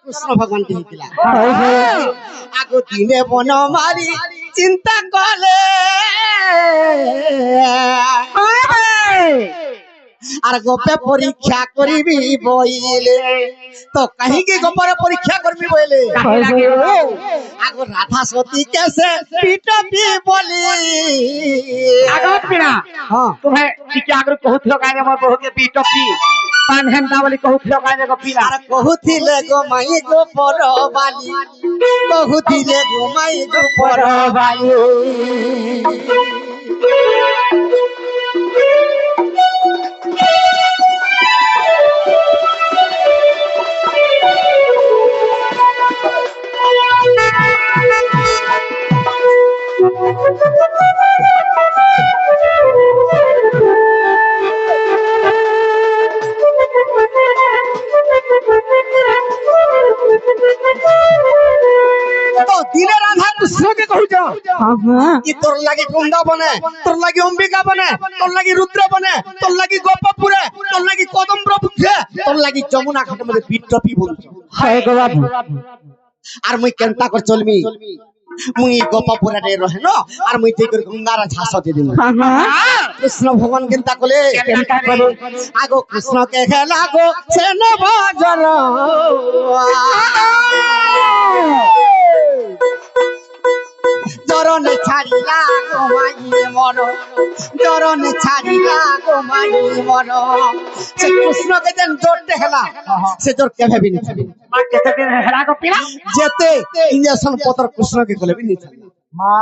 কৃষ্ণ ভগবান কে হইতিলা আগো দিনে বন মারি চিন্তা কলে আর গোপে পরীক্ষা করিবি বইলে তো কাহিকে গোপরে পরীক্ষা করবি বইলে আগো রাধা সতী কেসে পিটবি বলি আগো পিনা हां तुम्हें टिके आगर कहउथिलो काहे हमर बहू के बीटपी पान हेंदा वाली कहउथिलो काहे गो पिना আর কহুথিলে গো মাই গো পরবালি কহুথিলে গো মাই গো পরবালি তো দিনে রাধা কৃষ্ণকে কহুছ কি তোর লাগি গঙ্গা বনে তোর লাগি অম্বিকা বনে তোর লাগি রুদ্র বনে তোর লাগি গোপপুরে তোর লাগি কদম্বপুরে তোর লাগি যমুনা ঘাটের মধ্যে বিটপি বলছ হায় গো বাবু আর মুই কেনতা কর চলমি মুই গোপপুরে রে রহে ন আর মুই তেই করে গঙ্গার ঝাস দে দিম কৃষ্ণ ভগবান কেনতা কলে কেনতা করে আগো কৃষ্ণকে খেলা গো সেন ভজন জরনে ছাড়িলা গো মাই মন জরনে ছাড়িলা গো মাই মন সে কৃষ্ণকে যেন জোরতে হেলা সে জোর কেভে বি নিছে মা কেতে দিন হেরা গো পিনা যেতে ইঞ্জেকশন পত্র কৃষ্ণকে কলে বি নিছে মা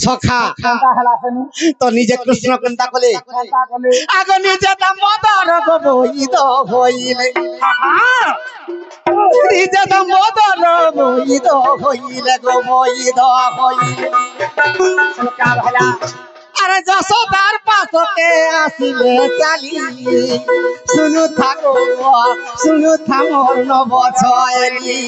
সখা কেনতা হেলা সেনি তো নিজে কৃষ্ণ কেনতা কলে কেনতা কলে আগে নিজে দাম মদর গো বইদ হইলে নিজে দাম মদর বইদ হইলে গো বইদ হইলে সরকার হেলা আরে যশোদার পাশতে আসিলে চালি শুনু থামর নব ছয়লি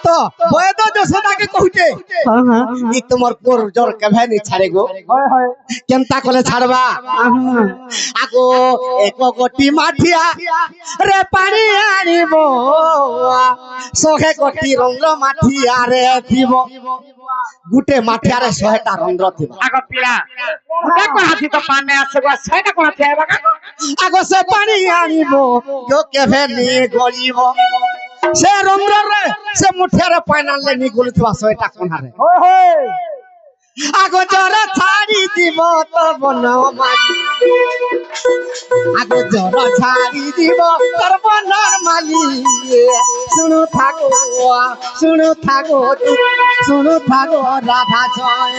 তো বয়দ যশোদাকে কহুতে ই তোমার কোর জোর কেভে নি ছাড়ে গো হয় হয় কেনতা কলে ছাড়বা আগো এক গটি মাঠিয়া রে পানি আনিব শহে গটি রঙ্গ মাঠিয়া রে দিব গুটে মাঠিয়ারে 100টা রঙ্গ দিব আগো পিনা দেখো হাতি তো পান আছে গো সেটা কোন আছে বাবা আগো সে পানি আনিব কেউ কেভে নি গলিব সে রঙ্গ রে সে মুঠিয়ারে পানি আনলে নি গলিবা 100টা কোনারে হয় হয় আগো জরা ছাড়ি দিব তো বন মালি আগো জরা ছাড়ি দিব তোর বনর মালি শুনু থাকো রাধা জয়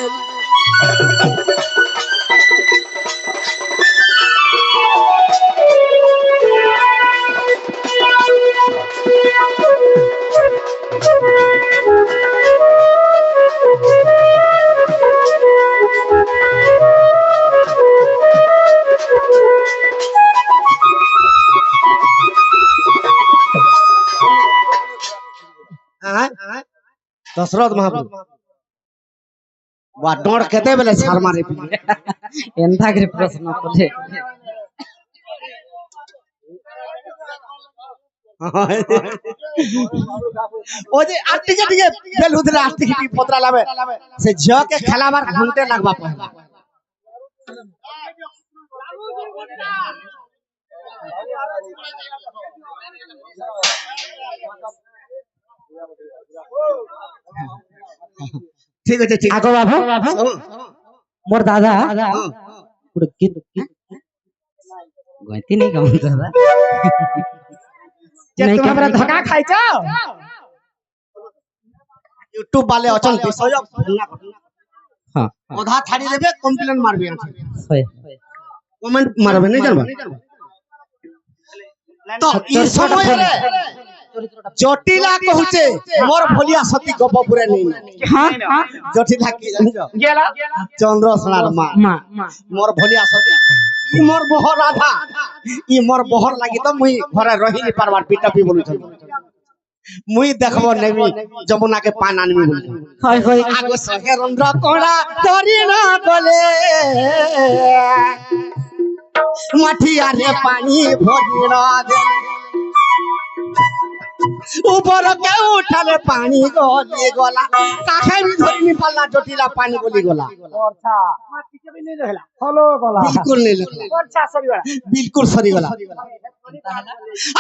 दशरथ महाप्रभु बा डोर केते बेले छाल मारे एंधा के प्रश्न करे ओ जे आटिके टिके फेल उधरे आटिके टिके पतरा लावे से झ के खलाबार घंटे लगबा पहला ठीक है ठीक আগো বাবু मोर दादा पुरो गीत गइती नहीं गाउँ दादा जे तुम हमरा धक्का खाइ छ यूट्यूब वाले अचल विषय हां आधा थाड़ी देबे कंप्लेन मारबे होय कमेंट मारबे नहीं जानबा तो ई समय रे জটিলা কহুছে মোর ভলিয়া সতী গপপুরে নেই হ্যাঁ জটিলা কি জানিছ গেলা চন্দ্রসেনার মা মোর ভলিয়া সতী ই মোর বহর রাধা ই মোর বহর লাগি তো মুই ঘরে রহিনি পারবার পিটাপি বলুছ মুই দেখব নেমি যমুনাকে পান আনবি বলি হয় হয় আগো সহেরন্দ্র কোড়া ধরি না গলে মাঠিয়ারে পানি ভরি না দেলে উপর কেউ উঠালে পানি গলি গলা কাকে বি ধরিনি পাল্লা জটিলা পানি গলি গলা বিলকুল নেই লেখলা বিলকুল সরি গলা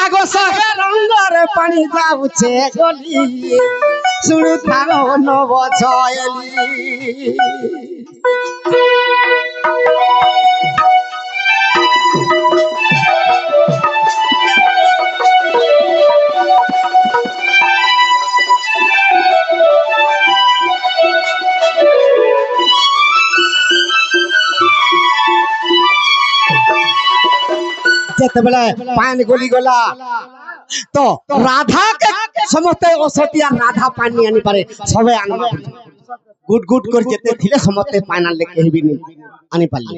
আগো সহে রঙ্গরে পানি যাউছে গলি শুনু থাগো নব ছয়লি যেতেবেলে পানি গলি গলা তো রাধা কে সমস্ত অসতি আর রাধা পানি আনি পারে সবে আনবা গুড গুড করে যেতে থিলে সমস্ত পানি আনলে কেহবি নি আনি পারলি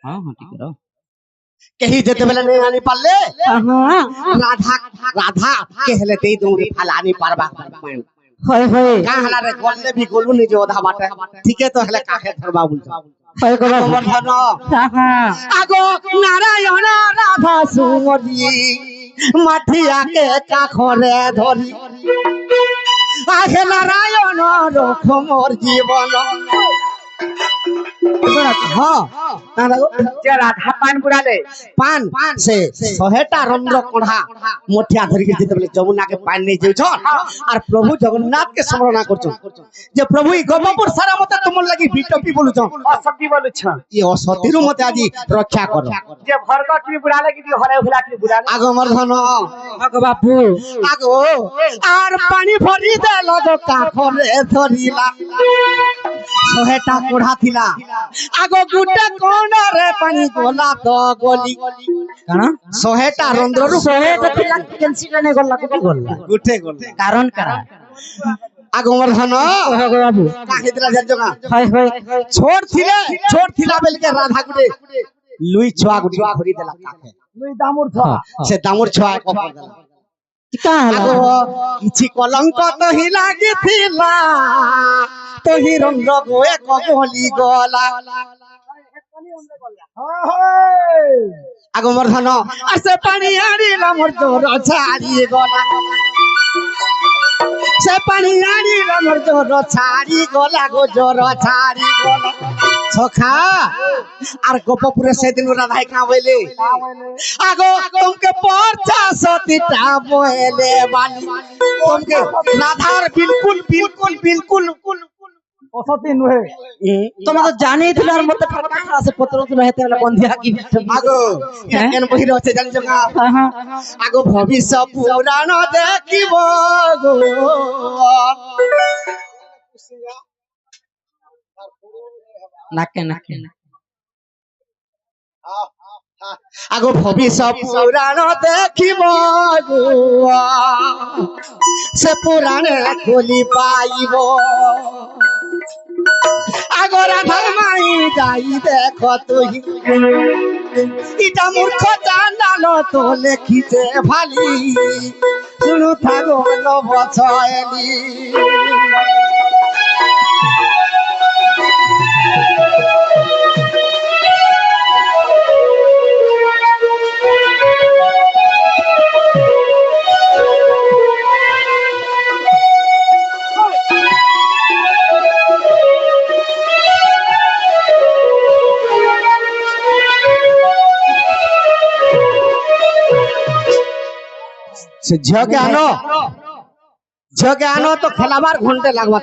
হ্যাঁ হ্যাঁ ঠিক আছে কেহি যেতেবেলে নেই আনি পারলে রাধা রাধা কেহলে দেই দৌড়ি ফালা আনি পারবা পানি হয় হয় কাঁ হালারে গললে বি গলু নি যে ওধা বাটে ঠিকে তো হলে কাকে ধরবা বলছ হয় গলা গোবর্ধন হ্যাঁ আগো নারায়ণ রাধা সুমরি মাঠিয়াকে কাখরে ধরি আহে নারায়ণ রখ মোর জীবন যে রাধা পান বুড়ালে পান সে শহেটা রন্ধ্র কঢ়া মঠিয়া ধরিকে যেতেবেলে যমুনাকে পান নিয়ে যাইছ আর প্রভু জগন্নাথকে স্মরণ করছ যে প্রভু এই গবপুর সারা মতে তোমার লাগি বিটপি বলুছ অসতি বলুছ এই অসতির মতে আজি রক্ষা কর যে ভরগটি বুড়ালে কি হরে ভুলাটি বুড়ালে আগো মর্ধন আগো বাপু আগো আর পানি ভরি দেল গো কাখরে ধরিলা শহেটা কোঢ়া থিলা আগো গুটে কোণরে পানি গোলা তো গলি কারণ শহেটা রন্ধ্রରୁ শহেটা ଥିଲା কেনসিটানে গল্লা কোটি গল্লা গুটে গলা কারণ কারা আগো মর্ধন আগো বাপু কাহে দিলা জানজগা হয় হয় ছোট থিলা বেলকে রাধা গুটে লুই ছোয়া গুটি ভরি দেলা কাকে লুই দামুর থ সে দামুর ছোয়া কপর দেলা কা আগো কিছু কলঙ্ক তোহি লাগিଥିଲା তোহি রন্ধ্র গোয়ে কগলি গলা আগো মর্ধন আর সে পানি আনিলা মোর জোর ছাড়ি গলা সে পানি আনিলা মোর জোর ছাড়ি গলা গো জোর ছাড়ি গলা সখা আর গোপপুরে সেদিন রাধাই কা বইলে আগো তোমাকে পরচা সতীটা বইলে বালি তোমাকে রাধার বিলকুল বিলকুল বিলকুল অসতি নহে তোমরা তো জানেই দিল আর মতে ঠাকুর আছে পত্র তো হেতে বন্ধিয়া কি আগো কেন বহির আছে জানিছ না আগো ভবিষ্যৎ পুরাণ দেখিব গো নাকে নাকে আগো ভবিষ্যৎ পুরাণ দেখিব গো সে পুরাণে খুলি পাইব আগো রাধা মাই যাই দেখ তুই ইটা মূর্খ চান্দাল তো লেখিছে ভালি শুনু থাগো নব ছয়লি से झके आनो तो खेलाबार घंटे लगवा